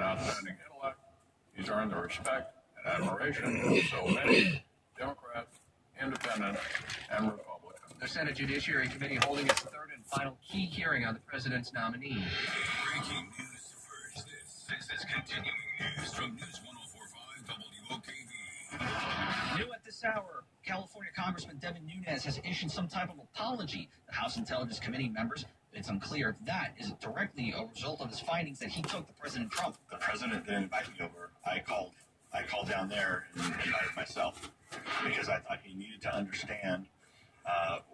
outstanding intellect. He's earned the respect and admiration of so many Democrats, Independents, and Republicans. The Senate Judiciary Committee holding its third and final key hearing on the president's nominee. Breaking news first. This is continuing news from News 104.5 WOKV. New at this hour, California Congressman Devin Nunes has issued some type of apology. The House Intelligence Committee members, it's unclear if that is directly a result of his findings that he took to President Trump. The president didn't invite me over. I called down there and invited myself because I thought he needed to understand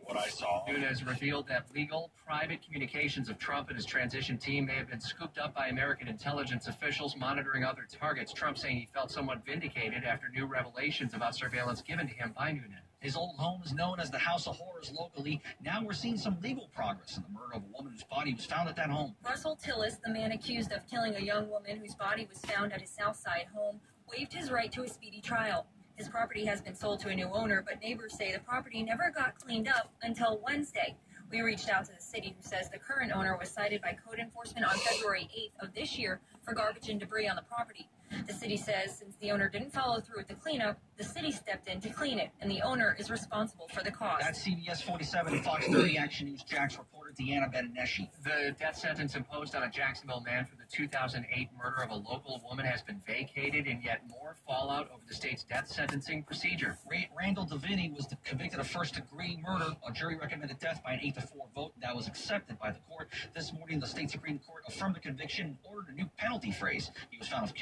what I saw. Nunes revealed that legal, private communications of Trump and his transition team may have been scooped up by American intelligence officials monitoring other targets. Trump saying he felt somewhat vindicated after new revelations about surveillance given to him by Nunes. His old home is known as the House of Horrors locally. Now we're seeing some legal progress in the murder of a woman whose body was found at that home. Russell Tillis, the man accused of killing a young woman whose body was found at his Southside home, waived his right to a speedy trial. His property has been sold to a new owner, but neighbors say the property never got cleaned up until Wednesday. We reached out to the city, who says the current owner was cited by code enforcement on February 8th of this year for garbage and debris on the property. The city says since the owner didn't follow through with the cleanup, the city stepped in to clean it, and the owner is responsible for the cost. That's CBS 47 and Fox 30 Action News Jax reporter Deanna Benedetti. The death sentence imposed on a Jacksonville man for the 2008 murder of a local woman has been vacated, and yet more fallout over the state's death sentencing procedure. Randall Davini was convicted of first-degree murder. A jury recommended death by an 8-4 vote that was accepted by the court. This morning, the state Supreme Court affirmed the conviction and ordered a new penalty phrase. He was found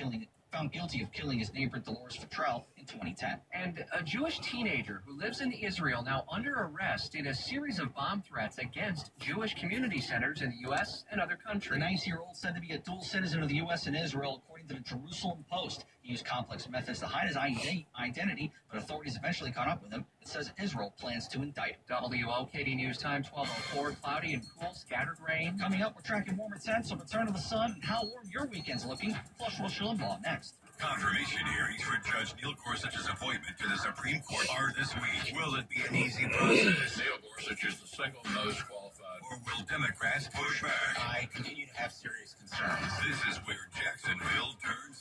guilty of killing his neighbor Dolores Futrell in 2010. And a Jewish teenager who lives in Israel now under arrest in a series of bomb threats against Jewish community centers in the U.S. and other countries. The 19-year-old said to be a dual citizen of the U.S. and Israel, according to the Jerusalem Post. He used complex methods to hide his identity, but authorities eventually caught up with him. It says Israel plans to indict him. WOKD News Time 12:04, cloudy and cool, scattered rain. Coming up, we're tracking warmer temps, a return of the sun, and how warm your weekend's looking. Plus, Rush Limbaugh next. Confirmation hearings for Judge Neil Gorsuch's appointment to the Supreme Court are this week. Will it be an easy process? Neil Gorsuch is the single most qualified. Or will Democrats push back? I continue to have serious concerns. This is where Jacksonville turns